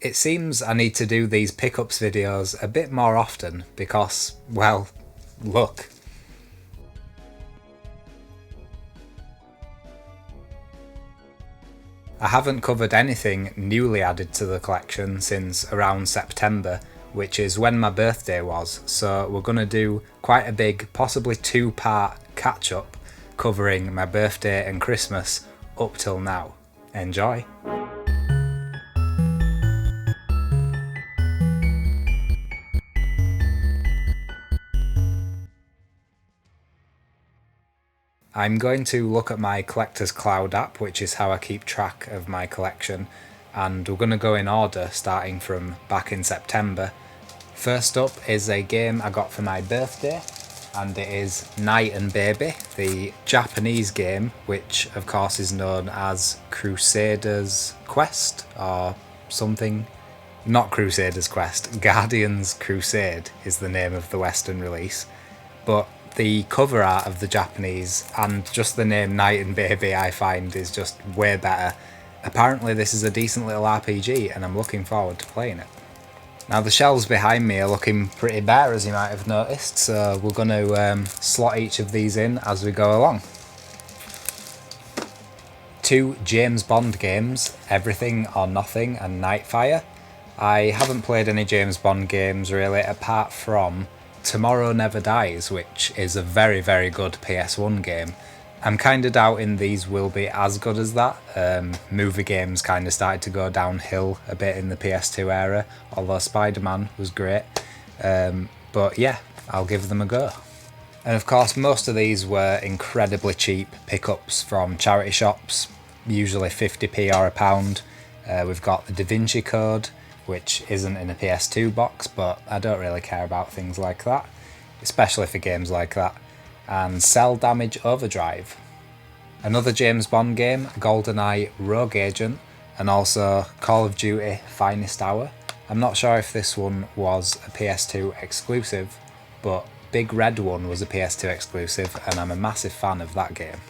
It seems I need to do these pickups videos a bit more often because, well, look. I haven't covered anything newly added to the collection since around September, which is when my birthday was, so we're going to do quite a big, possibly 2-part catch-up covering my birthday and Christmas up till now. Enjoy! I'm going to look at my Collector's Cloud app, which is how I keep track of my collection, and we're going to go in order starting from back in September. First up is a game I got for my birthday, and it is Knight and Baby, the Japanese game, which of course is known as Crusader's Quest or something. Not Crusader's Quest, Guardian's Crusade is the name of the Western release. But the cover art of the Japanese and just the name Knight and Baby I find is just way better. Apparently this is a decent little RPG and I'm looking forward to playing it. Now the shelves behind me are looking pretty bare, as you might have noticed, so we're going to slot each of these in as we go along. 2 James Bond games, Everything or Nothing and Nightfire. I haven't played any James Bond games really, apart from Tomorrow Never Dies, which is a very, very good PS1 game. I'm kind of doubting these will be as good as that. Movie games kind of started to go downhill a bit in the PS2 era, although Spider-Man was great. But yeah, I'll give them a go. And of course, most of these were incredibly cheap pickups from charity shops, usually 50p or £1. We've got the Da Vinci Code, which isn't in a PS2 box, but I don't really care about things like that, especially for games like that. And Cell Damage Overdrive. Another James Bond game, GoldenEye Rogue Agent, and also Call of Duty Finest Hour. I'm not sure if this one was a PS2 exclusive, but Big Red One was a PS2 exclusive, and I'm a massive fan of that game.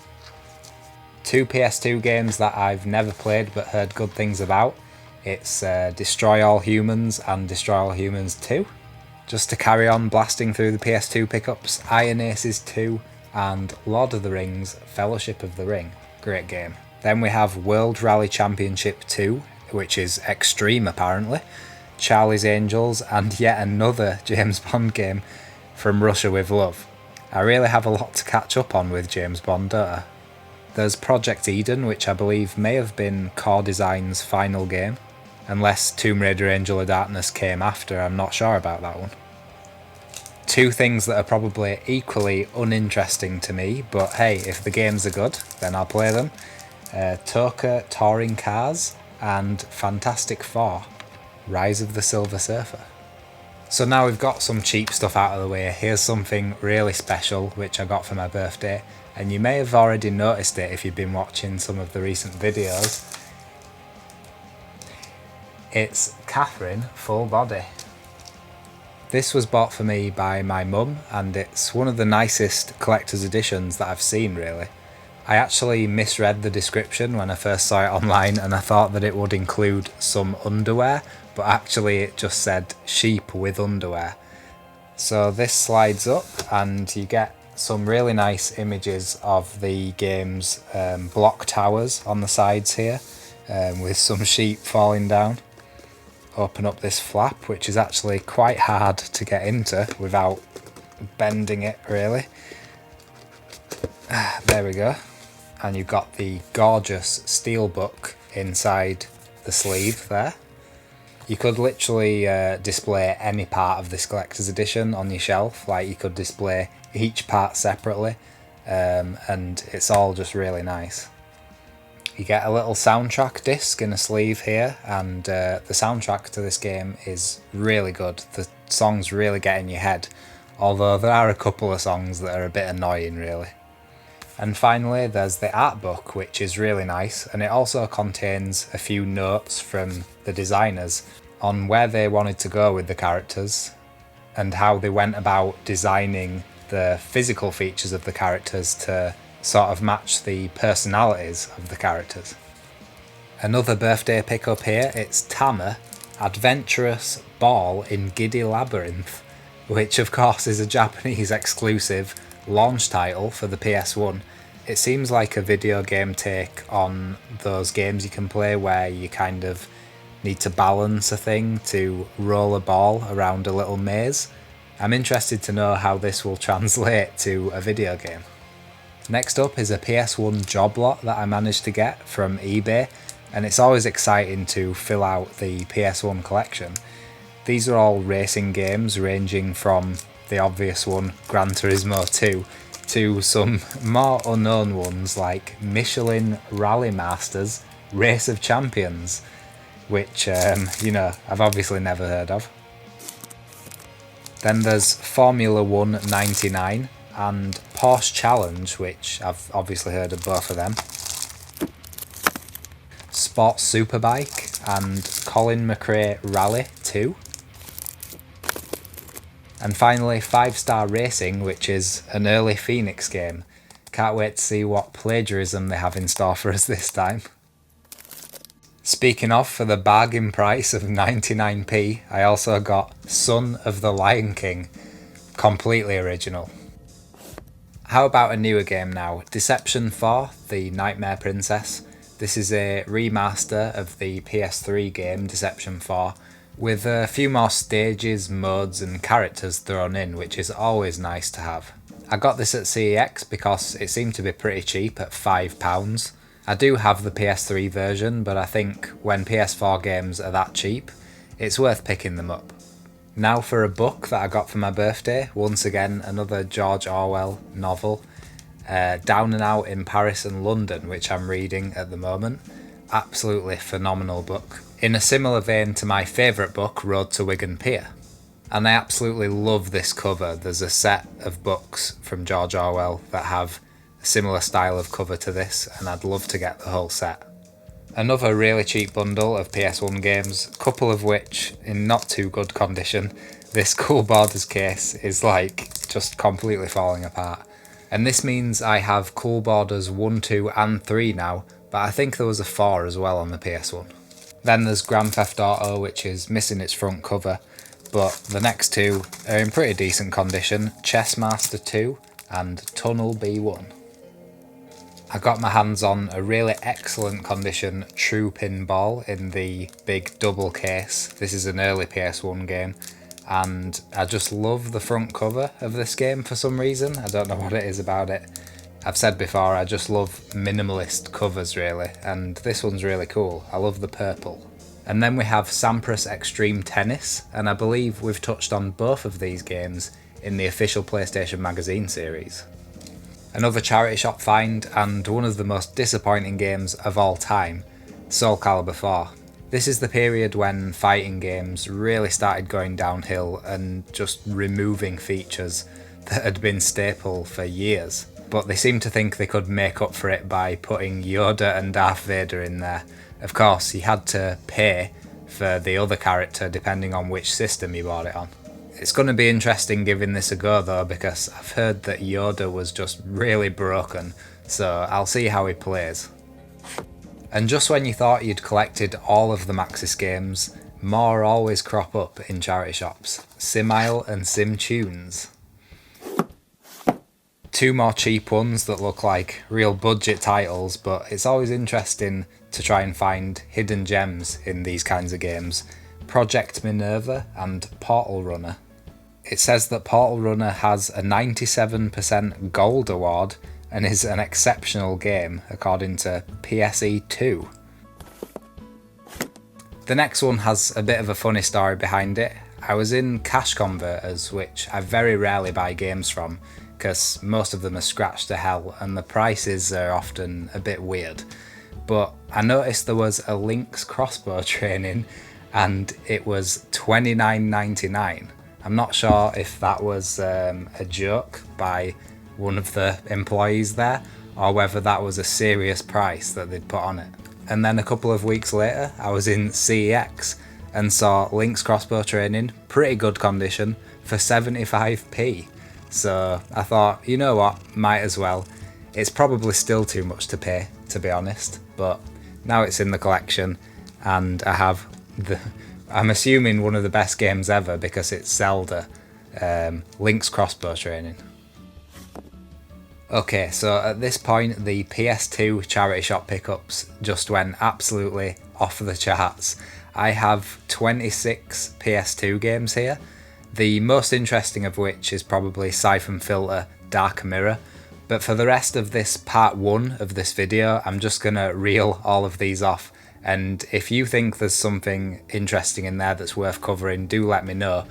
2 PS2 games that I've never played but heard good things about. It's Destroy All Humans and Destroy All Humans 2. Just to carry on blasting through the PS2 pickups, Iron Aces 2 and Lord of the Rings Fellowship of the Ring. Great game. Then we have World Rally Championship 2, which is Extreme apparently, Charlie's Angels, and yet another James Bond game from Russia with Love. I really have a lot to catch up on with James Bond, don't I? There's Project Eden, which I believe may have been Core Design's final game. Unless Tomb Raider Angel of Darkness came after, I'm not sure about that one. 2 things that are probably equally uninteresting to me, but hey, if the games are good, then I'll play them. Toka Touring Cars and Fantastic Four, Rise of the Silver Surfer. So now we've got some cheap stuff out of the way, here's something really special which I got for my birthday, and you may have already noticed it if you've been watching some of the recent videos. It's Catherine Full Body. This was bought for me by my mum, and it's one of the nicest collector's editions that I've seen really. I actually misread the description when I first saw it online and I thought that it would include some underwear, but actually it just said sheep with underwear. So this slides up and you get some really nice images of the game's block towers on the sides here, with some sheep falling down. Open up this flap, which is actually quite hard to get into without bending it really. There we go. And you've got the gorgeous steelbook inside the sleeve there. You could literally display any part of this collector's edition on your shelf, like you could display each part separately, and it's all just really nice. You get a little soundtrack disc in a sleeve here, and the soundtrack to this game is really good. The songs really get in your head, although there are a couple of songs that are a bit annoying really. And finally there's the art book, which is really nice, and it also contains a few notes from the designers on where they wanted to go with the characters and how they went about designing the physical features of the characters to sort of match the personalities of the characters. Another birthday pickup here, it's Tama, Adventurous Ball in Giddy Labyrinth, which of course is a Japanese exclusive launch title for the PS1. It seems like a video game take on those games you can play where you kind of need to balance a thing to roll a ball around a little maze. I'm interested to know how this will translate to a video game. Next up is a PS1 job lot that I managed to get from eBay, and it's always exciting to fill out the PS1 collection. These are all racing games ranging from the obvious one, Gran Turismo 2, to some more unknown ones like Michelin Rally Masters Race of Champions, which, I've obviously never heard of. Then there's Formula 1 99 and Porsche Challenge, which I've obviously heard of both of them. Sports Superbike and Colin McRae Rally 2. And finally, 5 Star Racing, which is an early Phoenix game. Can't wait to see what plagiarism they have in store for us this time. Speaking of, for the bargain price of 99p, I also got Son of the Lion King. Completely original. How about a newer game now? Deception 4, The Nightmare Princess. This is a remaster of the PS3 game Deception 4, with a few more stages, modes and characters thrown in, which is always nice to have. I got this at CEX because it seemed to be pretty cheap at £5. I do have the PS3 version, but I think when PS4 games are that cheap, it's worth picking them up. Now for a book that I got for my birthday, once again another George Orwell novel, Down and Out in Paris and London, which I'm reading at the moment. Absolutely phenomenal book. In a similar vein to my favourite book, Road to Wigan Pier. And I absolutely love this cover. There's a set of books from George Orwell that have a similar style of cover to this, and I'd love to get the whole set. Another really cheap bundle of PS1 games, a couple of which in not too good condition. This Cool Borders case is just completely falling apart. And this means I have Cool Borders 1, 2 and 3 now, but I think there was a 4 as well on the PS1. Then there's Grand Theft Auto, which is missing its front cover, but the next two are in pretty decent condition, Chessmaster 2 and Tunnel B1. I got my hands on a really excellent condition True Pinball in the big double case. This is an early PS1 game, and I just love the front cover of this game for some reason. I don't know what it is about it. I've said before, I just love minimalist covers really, and this one's really cool. I love the purple. And then we have Sampras Extreme Tennis, and I believe we've touched on both of these games in the official PlayStation Magazine series. Another charity shop find, and one of the most disappointing games of all time, Soul Calibur 4. This is the period when fighting games really started going downhill and just removing features that had been staple for years. But they seemed to think they could make up for it by putting Yoda and Darth Vader in there. Of course, you had to pay for the other character depending on which system you bought it on. It's going to be interesting giving this a go though, because I've heard that Yoda was just really broken, so I'll see how he plays. And just when you thought you'd collected all of the Maxis games, more always crop up in charity shops. SimIsle and SimTunes. Two more cheap ones that look like real budget titles, but it's always interesting to try and find hidden gems in these kinds of games. Project Minerva and Portal Runner. It says that Portal Runner has a 97% gold award and is an exceptional game according to PSE2. The next one has a bit of a funny story behind it. I was in Cash Converters, which I very rarely buy games from, because most of them are scratched to hell and the prices are often a bit weird. But I noticed there was a Lynx crossbow training and it was $29.99. I'm not sure if that was a joke by one of the employees there or whether that was a serious price that they'd put on it. And then a couple of weeks later I was in CEX and saw Lynx crossbow training, pretty good condition, for 75p. So I thought, you know what, might as well. It's probably still too much to pay, to be honest, but now it's in the collection and I have I'm assuming one of the best games ever because it's Zelda. Link's crossbow training. Okay, so at this point the PS2 charity shop pickups just went absolutely off the charts. I have 26 PS2 games here, the most interesting of which is probably Siphon Filter Dark Mirror. But for the rest of this part 1 of this video, I'm just going to reel all of these off. And if you think there's something interesting in there that's worth covering, do let me know.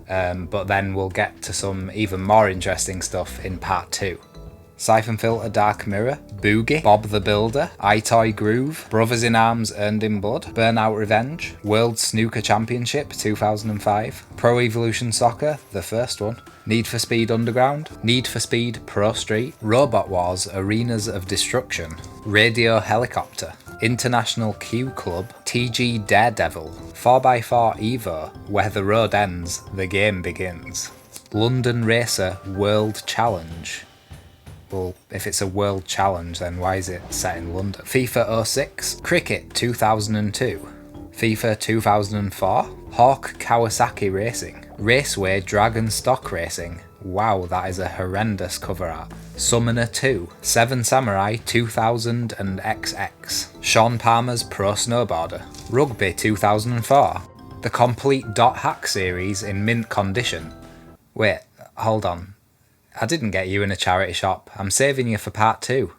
But then we'll get to some even more interesting stuff in part 2. Siphon Filter Dark Mirror, Boogie, Bob the Builder, EyeToy Groove, Brothers in Arms Earned in Blood, Burnout Revenge, World Snooker Championship 2005, Pro Evolution Soccer, the first one, Need for Speed Underground, Need for Speed Pro Street, Robot Wars Arenas of Destruction, Radio Helicopter, International Q Club, TG Daredevil, 4x4 Evo, Where the Road Ends, the Game Begins, London Racer World Challenge. Well, if it's a world challenge, then why is it set in London? FIFA 06, Cricket 2002, FIFA 2004, Hawk Kawasaki Racing, Raceway Dragon Stock Racing. Wow, that is a horrendous cover art. Summoner 2, Seven Samurai 2000 and XX, Sean Palmer's Pro Snowboarder, Rugby 2004, the complete Dot Hack series in mint condition. Wait, hold on. I didn't get you in a charity shop. I'm saving you for part 2.